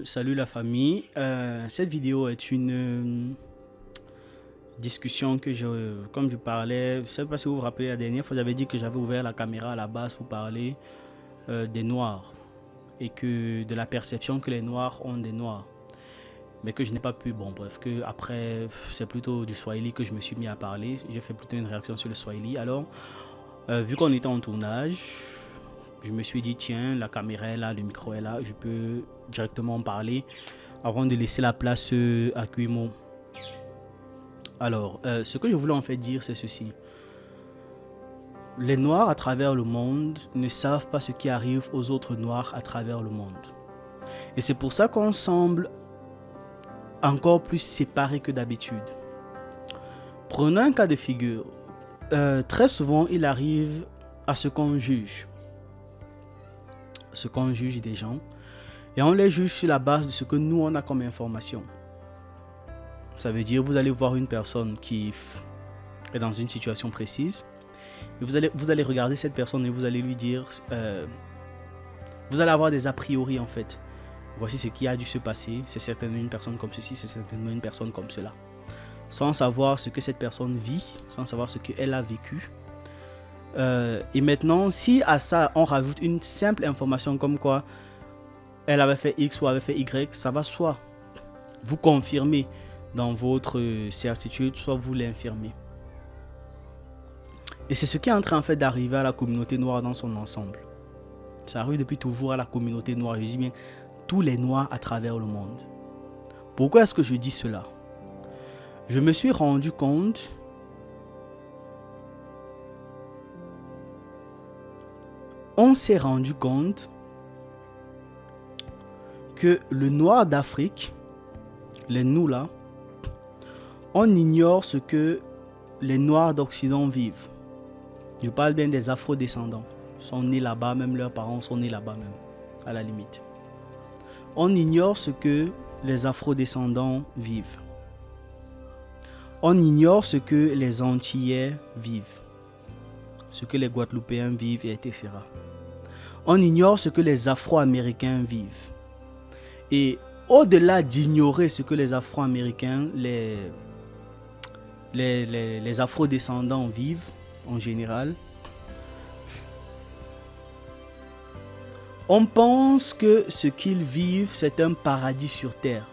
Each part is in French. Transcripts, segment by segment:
Salut la famille. Cette vidéo est une discussion que comme je parlais, je ne sais pas si vous vous rappelez la dernière fois, j'avais dit que j'avais ouvert la caméra à la base pour parler des Noirs et que de la perception que les Noirs ont des Noirs, mais que je n'ai pas pu. Bon, bref, que après c'est plutôt du Swahili que je me suis mis à parler. J'ai fait plutôt une réaction sur le Swahili. Alors, vu qu'on était en tournage, je me suis dit tiens, la caméra est là, le micro est là, je peux directement en parler avant de laisser la place à Cuimo. Alors, ce que je voulais en fait dire, c'est ceci. Les Noirs à travers le monde ne savent pas ce qui arrive aux autres Noirs à travers le monde. Et c'est pour ça qu'on semble encore plus séparés que d'habitude. Prenons un cas de figure. Très souvent, il arrive à ce qu'on juge. Ce qu'on juge des gens. Et on les juge sur la base de ce que nous, on a comme information. Ça veut dire, vous allez voir une personne qui est dans une situation précise. Et vous allez regarder cette personne et vous allez lui dire... vous allez avoir des a priori en fait. Voici ce qui a dû se passer. C'est certainement une personne comme ceci, c'est certainement une personne comme cela. Sans savoir ce que cette personne vit, sans savoir ce qu'elle a vécu. Et maintenant, si à ça, on rajoute une simple information comme quoi elle avait fait X ou avait fait Y, ça va soit vous confirmer dans votre certitude, soit vous l'infirmer. Et c'est ce qui est en train en fait d'arriver à la communauté noire dans son ensemble. Ça arrive depuis toujours à la communauté noire, je dis bien tous les noirs à travers le monde. Pourquoi est-ce que je dis cela? Je me suis rendu compte on s'est rendu compte que le noir d'Afrique, les nous là, on ignore ce que les noirs d'Occident vivent. Je parle bien des afro-descendants. Ils sont nés là-bas, même leurs parents sont nés là-bas même, à la limite. On ignore ce que les afro-descendants vivent. On ignore ce que les Antillais vivent. Ce que les Guadeloupéens vivent, etc. On ignore ce que les Afro-Américains vivent. Et au-delà d'ignorer ce que les Afro-Américains, les Afro-descendants vivent en général, on pense que ce qu'ils vivent, c'est un paradis sur terre.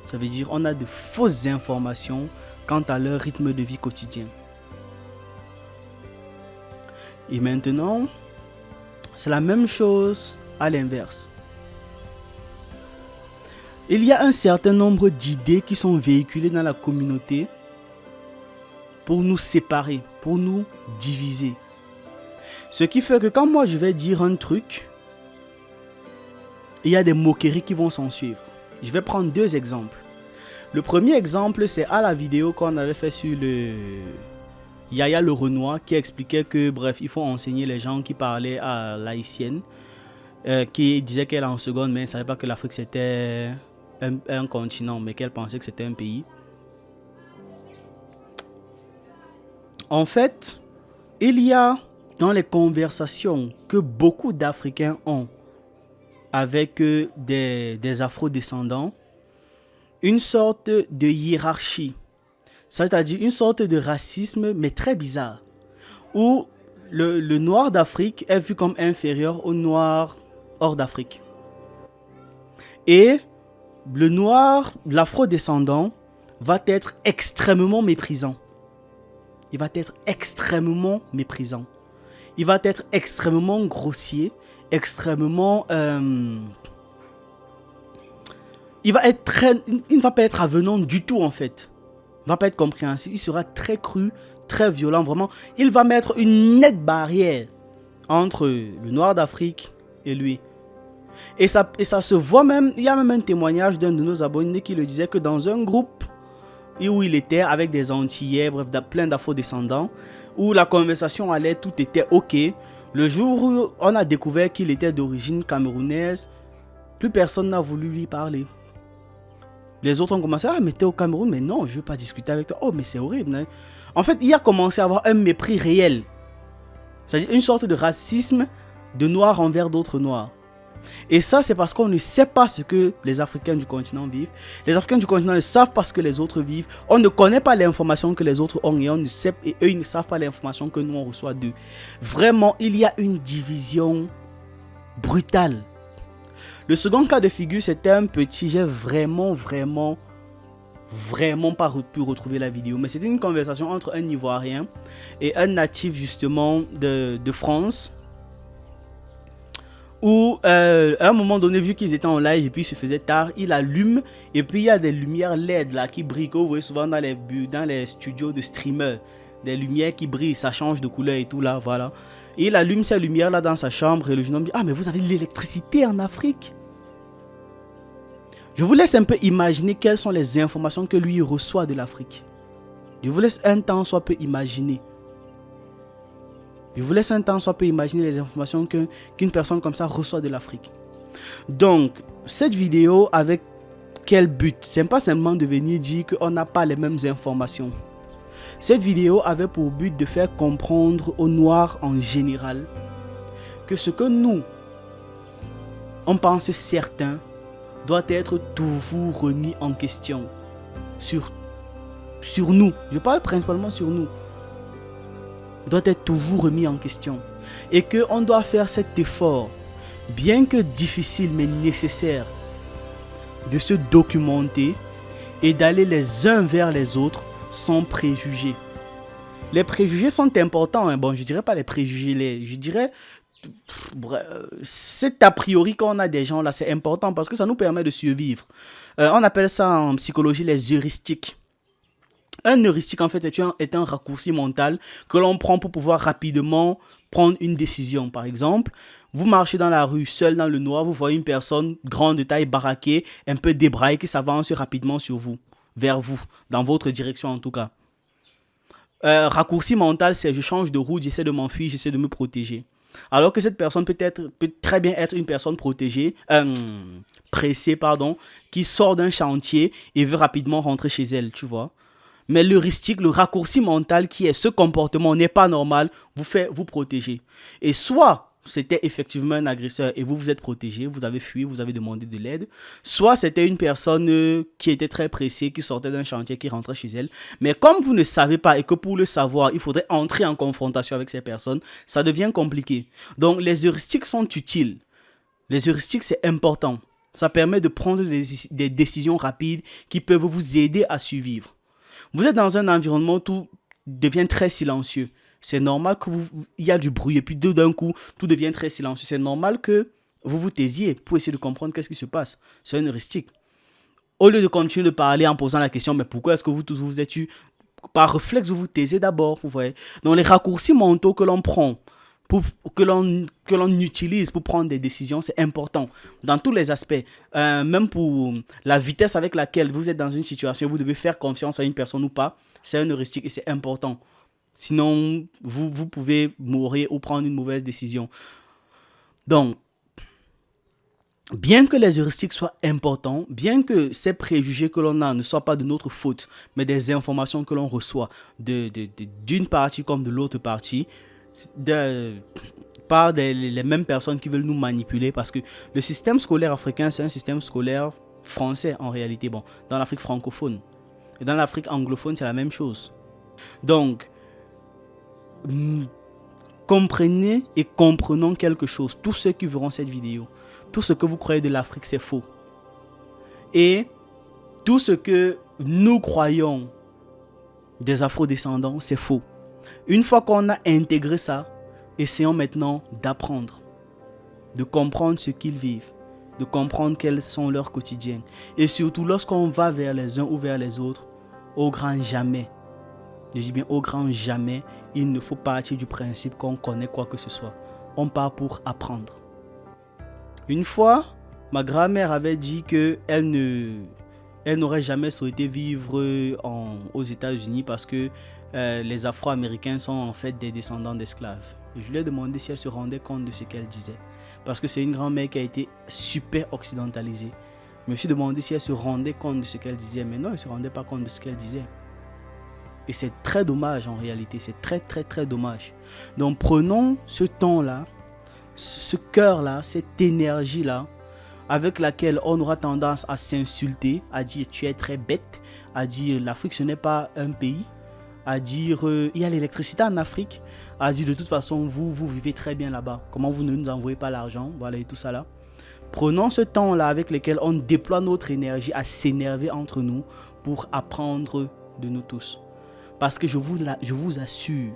Ça veut dire qu'on a de fausses informations quant à leur rythme de vie quotidien. Et maintenant, c'est la même chose à l'inverse. Il y a un certain nombre d'idées qui sont véhiculées dans la communauté pour nous séparer, pour nous diviser. Ce qui fait que quand moi je vais dire un truc, il y a des moqueries qui vont s'en suivre. Je vais prendre deux exemples. Le premier exemple, c'est à la vidéo qu'on avait fait sur le Yaya le Renoir qui expliquait que, bref, il faut enseigner les gens qui parlaient à l'haïtienne, qui disait qu'elle est en seconde, mais elle ne savait pas que l'Afrique c'était un continent, mais qu'elle pensait que c'était un pays. En fait, il y a dans les conversations que beaucoup d'Africains ont avec des afro-descendants, une sorte de hiérarchie, c'est-à-dire une sorte de racisme, mais très bizarre, où le noir d'Afrique est vu comme inférieur au noir hors d'Afrique. Et le noir, l'afro-descendant, va être extrêmement méprisant. Il va être extrêmement méprisant. Il va être extrêmement grossier, extrêmement... il ne va pas être avenant du tout en fait. Il ne va pas être compréhensif. Il sera très cru, très violent, vraiment. Il va mettre une nette barrière entre le noir d'Afrique et lui. Et ça se voit même, il y a même un témoignage d'un de nos abonnés qui le disait que dans un groupe où il était avec des Antillais, bref, plein d'afro-descendants, où la conversation allait, tout était ok. Le jour où on a découvert qu'il était d'origine camerounaise, plus personne n'a voulu lui parler. Les autres ont commencé, ah mais t'es au Cameroun, mais non, je veux pas discuter avec toi. Oh mais c'est horrible. Hein? En fait, il a commencé à avoir un mépris réel. C'est-à-dire une sorte de racisme de noirs envers d'autres noirs. Et ça, c'est parce qu'on ne sait pas ce que les Africains du continent vivent. Les Africains du continent ne savent pas ce que les autres vivent. On ne connaît pas l'information que les autres ont et eux, ils ne savent pas l'information que nous, on reçoit d'eux. Vraiment, il y a une division brutale. Le second cas de figure, c'était un petit, j'ai vraiment pas pu retrouver la vidéo, mais c'était une conversation entre un Ivoirien et un natif justement de France, où à un moment donné, vu qu'ils étaient en live et puis il se faisait tard, il allume et puis il y a des lumières LED là qui brillent, que vous voyez souvent dans les studios de streamers, des lumières qui brillent, ça change de couleur et tout là, voilà. Et il allume ces lumières là dans sa chambre et le jeune homme dit: ah, mais vous avez de l'électricité en Afrique? Je vous laisse un peu imaginer quelles sont les informations que lui reçoit de l'Afrique. Je vous laisse un temps soit peu imaginer. Je vous laisse un temps soit peu imaginer les informations qu'une personne comme ça reçoit de l'Afrique. Donc, cette vidéo, avec quel but? C'est pas simplement de venir dire qu'on n'a pas les mêmes informations. Cette vidéo avait pour but de faire comprendre aux Noirs en général que ce que nous, on pense certain, doit être toujours remis en question sur nous. Je parle principalement sur nous. Doit être toujours remis en question. Et qu'on doit faire cet effort, bien que difficile mais nécessaire, de se documenter et d'aller les uns vers les autres sans préjugés. Les préjugés sont importants. Hein. Bon, je dirais pas les préjugés, je dirais... cet a priori qu'on a des gens là, c'est important parce que ça nous permet de survivre. On appelle ça en psychologie les heuristiques. Un heuristique en fait est un raccourci mental que l'on prend pour pouvoir rapidement prendre une décision. Par exemple, vous marchez dans la rue seul dans le noir, vous voyez une personne grande de taille, baraquée, un peu débraillée qui s'avance rapidement sur vous, vers vous, dans votre direction en tout cas. Raccourci mental, c'est je change de route, j'essaie de m'enfuir, j'essaie de me protéger. Alors que cette personne peut très bien être une personne pressée, qui sort d'un chantier et veut rapidement rentrer chez elle, tu vois. Mais l'heuristique, le raccourci mental qui est ce comportement n'est pas normal, vous fait vous protéger. Et soit c'était effectivement un agresseur et vous vous êtes protégé, vous avez fui, vous avez demandé de l'aide. Soit c'était une personne qui était très pressée, qui sortait d'un chantier, qui rentrait chez elle. Mais comme vous ne savez pas et que pour le savoir, il faudrait entrer en confrontation avec ces personnes, ça devient compliqué. Donc les heuristiques sont utiles. Les heuristiques, c'est important. Ça permet de prendre des décisions rapides qui peuvent vous aider à survivre. Vous êtes dans un environnement où tout devient très silencieux. C'est normal il y a du bruit et puis d'un coup, tout devient très silencieux. C'est normal que vous vous taisiez pour essayer de comprendre qu'est-ce qui se passe. C'est une heuristique. Au lieu de continuer de parler en posant la question, mais pourquoi est-ce que vous tous vous êtes eu? Par réflexe, vous vous taisez d'abord, vous voyez. Donc les raccourcis mentaux que l'on prend, que l'on utilise pour prendre des décisions, c'est important dans tous les aspects. Même pour la vitesse avec laquelle vous êtes dans une situation, vous devez faire confiance à une personne ou pas. C'est un heuristique et c'est important. Sinon, vous pouvez mourir ou prendre une mauvaise décision. Donc, bien que les heuristiques soient importants, bien que ces préjugés que l'on a ne soient pas de notre faute, mais des informations que l'on reçoit d'une partie comme de l'autre partie, par les mêmes personnes qui veulent nous manipuler, parce que le système scolaire africain, c'est un système scolaire français en réalité, bon, dans l'Afrique francophone. Et dans l'Afrique anglophone, c'est la même chose. Donc, comprenez et comprenons quelque chose. Tous ceux qui verront cette vidéo, tout ce que vous croyez de l'Afrique, c'est faux. Et tout ce que nous croyons des afro-descendants, c'est faux. Une fois qu'on a intégré ça, essayons maintenant d'apprendre, de comprendre ce qu'ils vivent, de comprendre quels sont leurs quotidiens. Et surtout, lorsqu'on va vers les uns ou vers les autres, au grand jamais, je dis bien au grand jamais, il ne faut partir du principe qu'on connaît quoi que ce soit. On part pour apprendre. Une fois, ma grand-mère avait dit qu'elle n'aurait jamais souhaité vivre aux États-Unis parce que les Afro-Américains sont en fait des descendants d'esclaves. Et je lui ai demandé si elle se rendait compte de ce qu'elle disait. Parce que c'est une grand-mère qui a été super occidentalisée. Je me suis demandé si elle se rendait compte de ce qu'elle disait. Mais non, elle ne se rendait pas compte de ce qu'elle disait. Et c'est très dommage en réalité. C'est très très très dommage. Donc prenons ce temps-là ce cœur-là, cette énergie-là, avec laquelle on aura tendance à s'insulter, à dire tu es très bête, à dire l'Afrique ce n'est pas un pays, à dire il y a l'électricité en Afrique, à dire de toute façon vous vivez très bien là-bas, comment vous ne nous envoyez pas l'argent, voilà et tout ça là. Prenons ce temps-là avec lequel on déploie notre énergie à s'énerver entre nous pour apprendre de nous tous. Parce que je vous assure,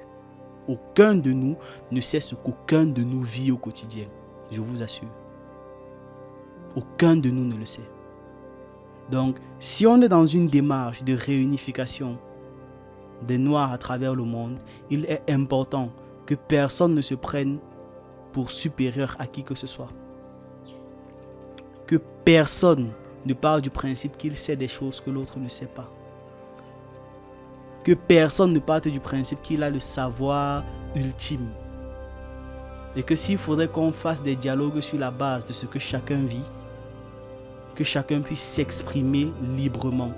aucun de nous ne sait ce qu'aucun de nous vit au quotidien. Je vous assure. Aucun de nous ne le sait. Donc, si on est dans une démarche de réunification des Noirs à travers le monde, il est important que personne ne se prenne pour supérieur à qui que ce soit. Que personne ne parle du principe qu'il sait des choses que l'autre ne sait pas. Que personne ne parte du principe qu'il a le savoir ultime. Et que s'il faudrait qu'on fasse des dialogues sur la base de ce que chacun vit, que chacun puisse s'exprimer librement.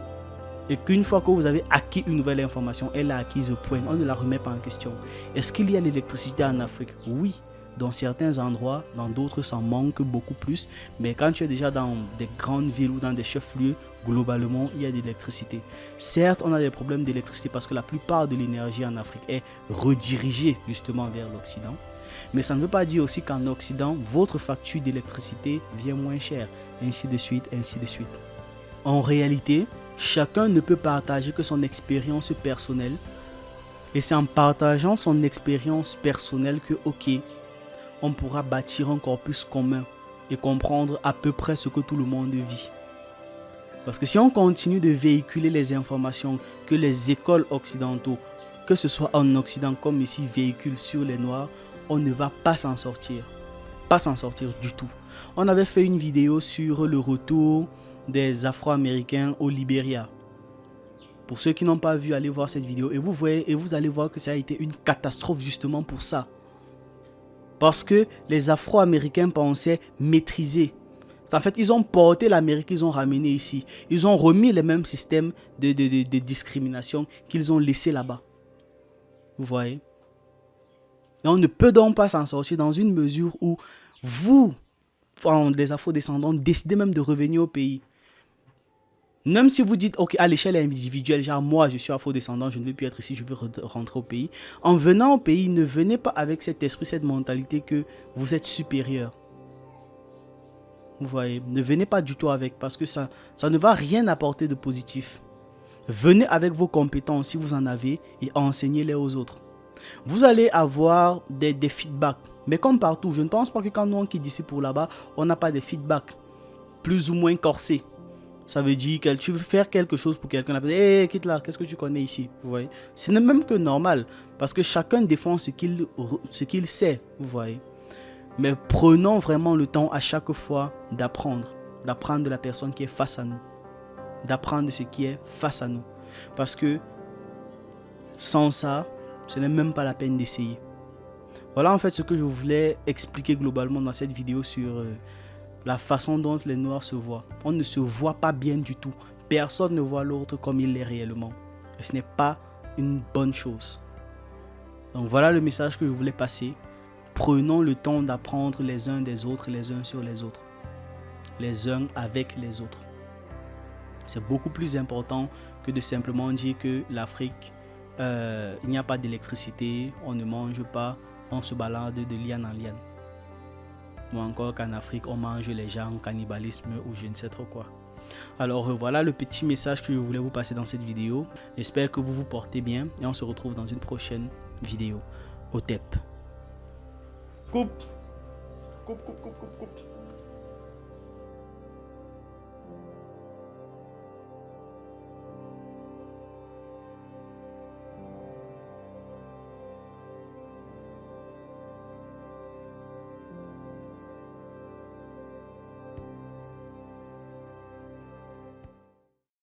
Et qu'une fois que vous avez acquis une nouvelle information, elle a acquis au point, on ne la remet pas en question. Est-ce qu'il y a l'électricité en Afrique? Oui. Dans certains endroits, dans d'autres, ça manque beaucoup plus. Mais quand tu es déjà dans des grandes villes ou dans des chefs-lieux, globalement, il y a de l'électricité. Certes, on a des problèmes d'électricité parce que la plupart de l'énergie en Afrique est redirigée justement vers l'Occident. Mais ça ne veut pas dire aussi qu'en Occident, votre facture d'électricité vient moins chère. Ainsi de suite, ainsi de suite. En réalité, chacun ne peut partager que son expérience personnelle. Et c'est en partageant son expérience personnelle que, ok, on pourra bâtir un corpus commun et comprendre à peu près ce que tout le monde vit. Parce que si on continue de véhiculer les informations que les écoles occidentaux, que ce soit en Occident comme ici, véhiculent sur les Noirs, on ne va pas s'en sortir. Pas s'en sortir du tout. On avait fait une vidéo sur le retour des Afro-Américains au Libéria. Pour ceux qui n'ont pas vu, allez voir cette vidéo et vous allez voir que ça a été une catastrophe justement pour ça. Parce que les Afro-Américains pensaient maîtriser. En fait, ils ont porté l'Amérique, ils ont ramené ici. Ils ont remis les mêmes systèmes de discrimination qu'ils ont laissés là-bas. Vous voyez? Et on ne peut donc pas s'en sortir dans une mesure où vous, les Afro-descendants, décidez même de revenir au pays. Même si vous dites, ok, à l'échelle individuelle, genre moi je suis afro-descendant, je ne veux plus être ici, je veux rentrer au pays. En venant au pays, ne venez pas avec cet esprit, cette mentalité que vous êtes supérieur. Vous voyez, ne venez pas du tout avec, parce que ça ne va rien apporter de positif. Venez avec vos compétences si vous en avez et enseignez-les aux autres. Vous allez avoir des feedbacks, mais comme partout, je ne pense pas que quand on quitte d'ici pour là-bas, on n'a pas de feedbacks plus ou moins corsés. Ça veut dire que tu veux faire quelque chose pour quelqu'un. Hey, quitte là, qu'est-ce que tu connais ici? Vous voyez? Ce n'est même que normal. Parce que chacun défend ce qu'il sait. Vous voyez? Mais prenons vraiment le temps à chaque fois d'apprendre. D'apprendre de la personne qui est face à nous. D'apprendre de ce qui est face à nous. Parce que sans ça, ce n'est même pas la peine d'essayer. Voilà en fait ce que je voulais expliquer globalement dans cette vidéo sur la façon dont les Noirs se voient. On ne se voit pas bien du tout. Personne ne voit l'autre comme il l'est réellement. Et ce n'est pas une bonne chose. Donc voilà le message que je voulais passer. Prenons le temps d'apprendre les uns des autres, les uns sur les autres. Les uns avec les autres. C'est beaucoup plus important que de simplement dire que l'Afrique, il n'y a pas d'électricité, on ne mange pas, on se balade de liane en liane. Ou encore qu'en Afrique, on mange les gens, cannibalisme ou je ne sais trop quoi. Alors voilà le petit message que je voulais vous passer dans cette vidéo. J'espère que vous vous portez bien et on se retrouve dans une prochaine vidéo. Au TEP. Coupe.